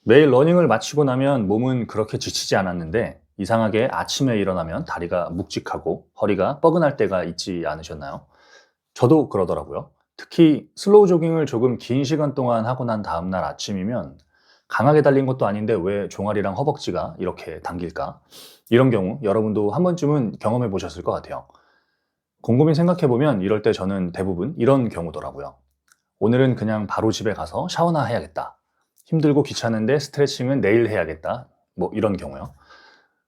매일 러닝을 마치고 나면 몸은 그렇게 지치지 않았는데 이상하게 아침에 일어나면 다리가 묵직하고 허리가 뻐근할 때가 있지 않으셨나요? 저도 그러더라고요. 특히 슬로우 조깅을 조금 긴 시간 동안 하고 난 다음날 아침이면 강하게 달린 것도 아닌데 왜 종아리랑 허벅지가 이렇게 당길까? 이런 경우 여러분도 한 번쯤은 경험해 보셨을 것 같아요. 곰곰이 생각해 보면 이럴 때 저는 대부분 이런 경우더라고요. 오늘은 그냥 바로 집에 가서 샤워나 해야겠다. 힘들고 귀찮은데 스트레칭은 내일 해야겠다. 뭐 이런 경우요.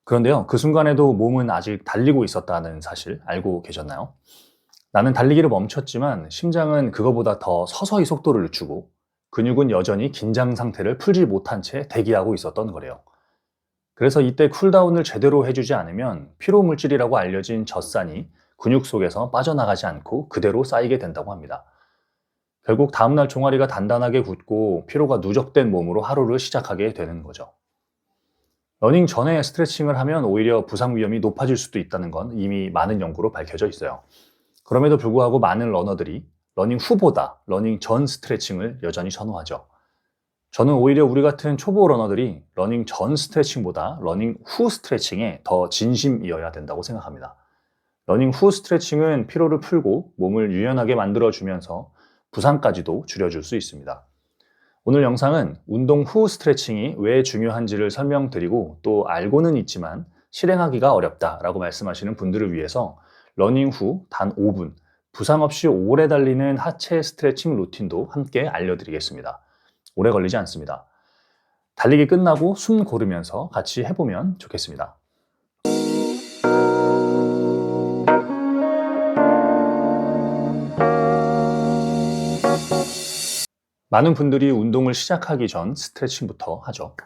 그런데요, 그 순간에도 몸은 아직 달리고 있었다는 사실 알고 계셨나요? 나는 달리기를 멈췄지만 심장은 그거보다 더 서서히 속도를 늦추고 근육은 여전히 긴장 상태를 풀지 못한 채 대기하고 있었던 거래요. 그래서 이때 쿨다운을 제대로 해주지 않으면 피로 물질이라고 알려진 젖산이 근육 속에서 빠져나가지 않고 그대로 쌓이게 된다고 합니다. 결국 다음날 종아리가 단단하게 굳고 피로가 누적된 몸으로 하루를 시작하게 되는 거죠. 러닝 전에 스트레칭을 하면 오히려 부상 위험이 높아질 수도 있다는 건 이미 많은 연구로 밝혀져 있어요. 그럼에도 불구하고 많은 러너들이 러닝 후보다 러닝 전 스트레칭을 여전히 선호하죠. 저는 오히려 우리 같은 초보 러너들이 러닝 전 스트레칭보다 러닝 후 스트레칭에 더 진심이어야 된다고 생각합니다. 러닝 후 스트레칭은 피로를 풀고 몸을 유연하게 만들어주면서 부상까지도 줄여줄 수 있습니다. 오늘 영상은 운동 후 스트레칭이 왜 중요한지를 설명드리고 또 알고는 있지만 실행하기가 어렵다라고 말씀하시는 분들을 위해서 러닝 후 단 5분, 부상 없이 오래 달리는 하체 스트레칭 루틴도 함께 알려드리겠습니다. 오래 걸리지 않습니다. 달리기 끝나고 숨 고르면서 같이 해보면 좋겠습니다. 많은 분들이 운동을 시작하기 전 스트레칭부터 하죠.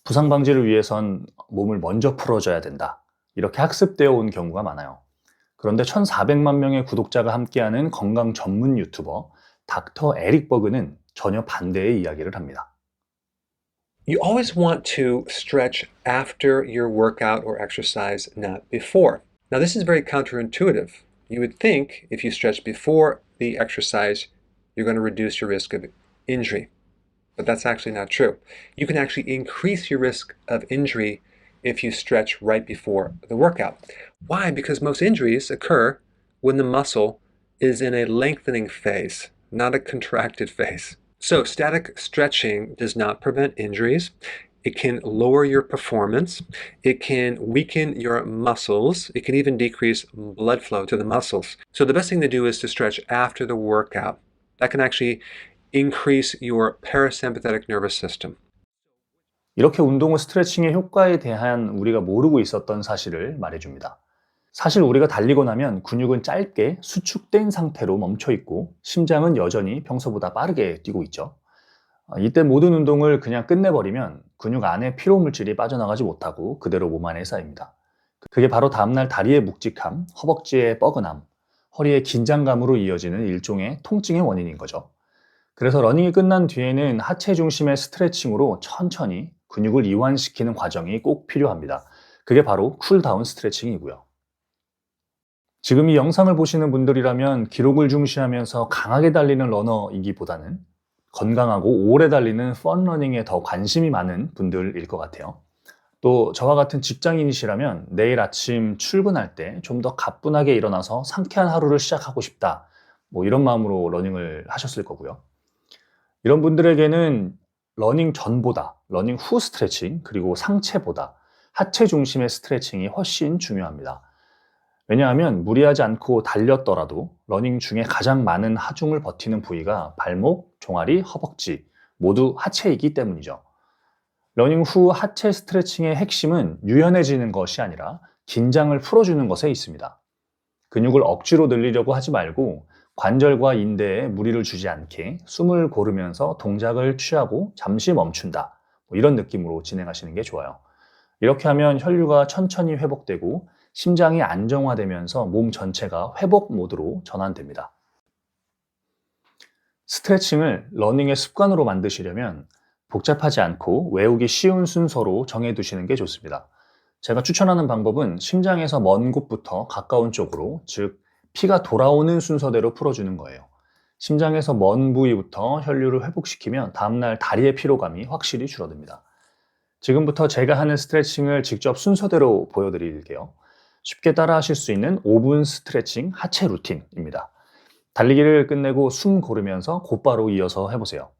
부상 방지를 위해선 몸을 먼저 풀어줘야 된다. 이렇게 학습되어 온 경우가 많아요. 그런데 1,400만 명의 구독자가 함께하는 건강 전문 유튜버 닥터 에릭 버그는 전혀 반대의 이야기를 합니다. You always want to stretch after your workout or exercise, not before. Now, this is very counterintuitive. You would think if you stretch before the exercise, you're going to reduce your risk of injury. But that's actually not true. You can actually increase your risk of injury if you stretch right before the workout. Why? Because most injuries occur when the muscle is in a lengthening phase, not a contracted phase. So, static stretching does not prevent injuries. It can lower your performance. It can weaken your muscles. It can even decrease blood flow to the muscles. So, the best thing to do is to stretch after the workout. That can actually increase your parasympathetic nervous system. 이렇게 운동 후 스트레칭의 효과에 대한 우리가 모르고 있었던 사실을 말해줍니다. 사실 우리가 달리고 나면 근육은 짧게 수축된 상태로 멈춰 있고 심장은 여전히 평소보다 빠르게 뛰고 있죠. 이때 모든 운동을 그냥 끝내버리면 근육 안에 피로 물질이 빠져나가지 못하고 그대로 몸 안에 쌓입니다. 그게 바로 다음날 다리의 묵직함, 허벅지의 뻐근함, 허리의 긴장감으로 이어지는 일종의 통증의 원인인 거죠. 그래서 러닝이 끝난 뒤에는 하체 중심의 스트레칭으로 천천히 근육을 이완시키는 과정이 꼭 필요합니다. 그게 바로 쿨다운 스트레칭이고요. 지금 이 영상을 보시는 분들이라면 기록을 중시하면서 강하게 달리는 러너이기보다는 건강하고 오래 달리는 펀러닝에 더 관심이 많은 분들일 것 같아요. 또 저와 같은 직장인이시라면 내일 아침 출근할 때 좀 더 가뿐하게 일어나서 상쾌한 하루를 시작하고 싶다. 뭐 이런 마음으로 러닝을 하셨을 거고요. 이런 분들에게는 러닝 전보다 러닝 후 스트레칭 그리고 상체보다 하체 중심의 스트레칭이 훨씬 중요합니다. 왜냐하면 무리하지 않고 달렸더라도 러닝 중에 가장 많은 하중을 버티는 부위가 발목, 종아리, 허벅지 모두 하체이기 때문이죠. 러닝 후 하체 스트레칭의 핵심은 유연해지는 것이 아니라 긴장을 풀어주는 것에 있습니다. 근육을 억지로 늘리려고 하지 말고 관절과 인대에 무리를 주지 않게 숨을 고르면서 동작을 취하고 잠시 멈춘다. 이런 느낌으로 진행하시는 게 좋아요. 이렇게 하면 혈류가 천천히 회복되고 심장이 안정화되면서 몸 전체가 회복 모드로 전환됩니다. 스트레칭을 러닝의 습관으로 만드시려면 복잡하지 않고 외우기 쉬운 순서로 정해두시는 게 좋습니다. 제가 추천하는 방법은 심장에서 먼 곳부터 가까운 쪽으로, 즉 피가 돌아오는 순서대로 풀어주는 거예요. 심장에서 먼 부위부터 혈류를 회복시키면 다음날 다리의 피로감이 확실히 줄어듭니다. 지금부터 제가 하는 스트레칭을 직접 순서대로 보여드릴게요. 쉽게 따라 하실 수 있는 5분 스트레칭 하체 루틴입니다. 달리기를 끝내고 숨 고르면서 곧바로 이어서 해보세요.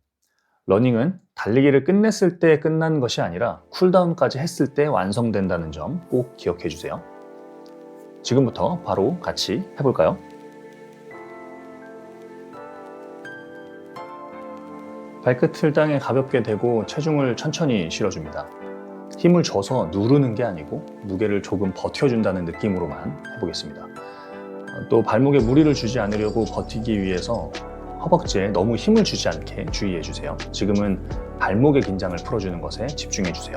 러닝은 달리기를 끝냈을 때 끝난 것이 아니라 쿨다운까지 했을 때 완성된다는 점 꼭 기억해 주세요. 지금부터 바로 같이 해볼까요? 발끝을 땅에 가볍게 대고 체중을 천천히 실어줍니다. 힘을 줘서 누르는 게 아니고 무게를 조금 버텨준다는 느낌으로만 해보겠습니다. 또 발목에 무리를 주지 않으려고 버티기 위해서 허벅지에 너무 힘을 주지 않게 주의해 주세요. 지금은 발목의 긴장을 풀어주는 것에 집중해 주세요.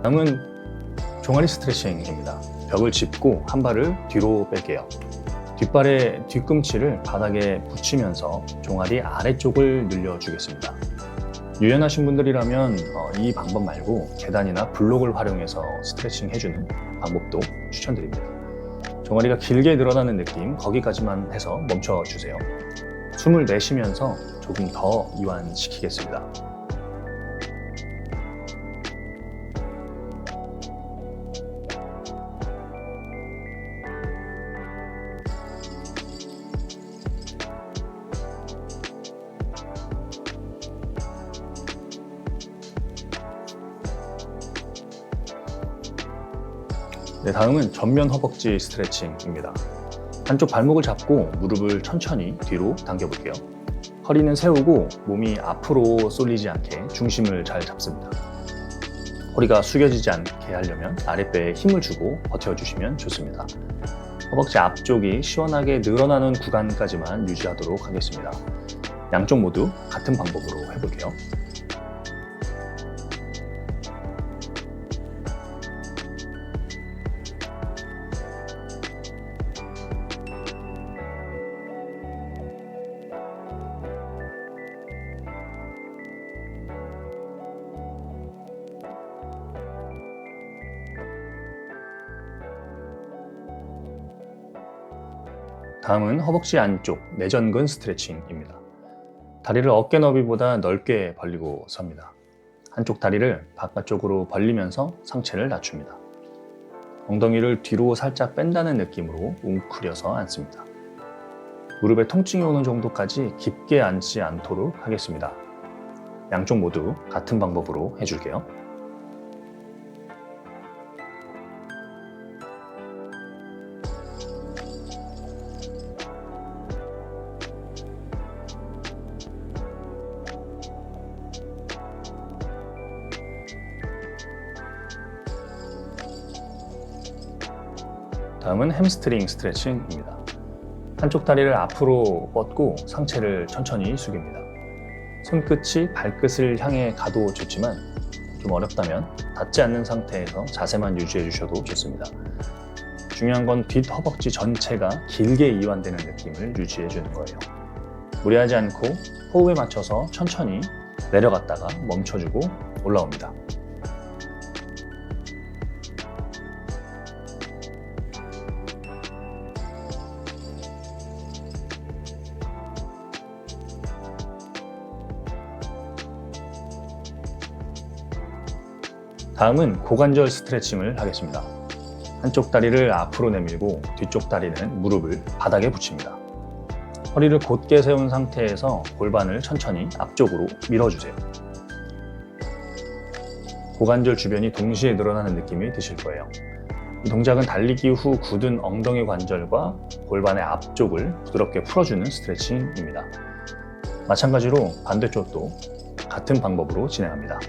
다음은 종아리 스트레칭입니다. 벽을 짚고 한 발을 뒤로 뺄게요. 뒷발의 뒤꿈치를 바닥에 붙이면서 종아리 아래쪽을 늘려주겠습니다. 유연하신 분들이라면 이 방법 말고 계단이나 블록을 활용해서 스트레칭 해주는 방법도 추천드립니다. 종아리가 길게 늘어나는 느낌, 거기까지만 해서 멈춰주세요. 숨을 내쉬면서 조금 더 이완시키겠습니다. 네, 다음은 전면 허벅지 스트레칭입니다. 한쪽 발목을 잡고 무릎을 천천히 뒤로 당겨볼게요. 허리는 세우고 몸이 앞으로 쏠리지 않게 중심을 잘 잡습니다. 허리가 숙여지지 않게 하려면 아랫배에 힘을 주고 버텨주시면 좋습니다. 허벅지 앞쪽이 시원하게 늘어나는 구간까지만 유지하도록 하겠습니다. 양쪽 모두 같은 방법으로 해볼게요. 다음은 허벅지 안쪽 내전근 스트레칭입니다. 다리를 어깨 너비보다 넓게 벌리고 섭니다. 한쪽 다리를 바깥쪽으로 벌리면서 상체를 낮춥니다. 엉덩이를 뒤로 살짝 뺀다는 느낌으로 웅크려서 앉습니다. 무릎에 통증이 오는 정도까지 깊게 앉지 않도록 하겠습니다. 양쪽 모두 같은 방법으로 해줄게요. 다음은 햄스트링 스트레칭입니다. 한쪽 다리를 앞으로 뻗고 상체를 천천히 숙입니다. 손끝이 발끝을 향해 가도 좋지만 좀 어렵다면 닿지 않는 상태에서 자세만 유지해 주셔도 좋습니다. 중요한 건 뒷 허벅지 전체가 길게 이완되는 느낌을 유지해 주는 거예요. 무리하지 않고 호흡에 맞춰서 천천히 내려갔다가 멈춰주고 올라옵니다. 다음은 고관절 스트레칭을 하겠습니다. 한쪽 다리를 앞으로 내밀고 뒤쪽 다리는 무릎을 바닥에 붙입니다. 허리를 곧게 세운 상태에서 골반을 천천히 앞쪽으로 밀어주세요. 고관절 주변이 동시에 늘어나는 느낌이 드실 거예요. 이 동작은 달리기 후 굳은 엉덩이 관절과 골반의 앞쪽을 부드럽게 풀어주는 스트레칭입니다. 마찬가지로 반대쪽도 같은 방법으로 진행합니다.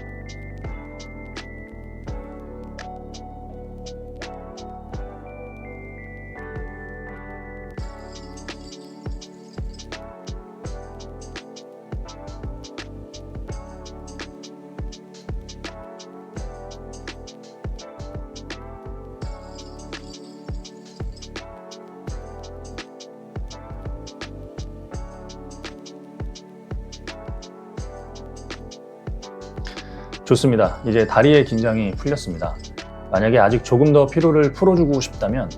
좋습니다. 이제 다리의 긴장이 풀렸습니다. 만약에 아직 조금 더 피로를 풀어주고 싶다면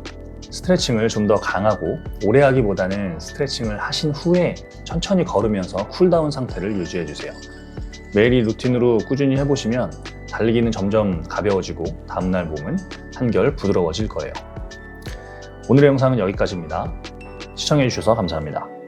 스트레칭을 좀 더 강하고 오래 하기보다는 스트레칭을 하신 후에 천천히 걸으면서 쿨다운 상태를 유지해 주세요. 매일 이 루틴으로 꾸준히 해보시면 달리기는 점점 가벼워지고 다음날 몸은 한결 부드러워질 거예요. 오늘의 영상은 여기까지입니다. 시청해 주셔서 감사합니다.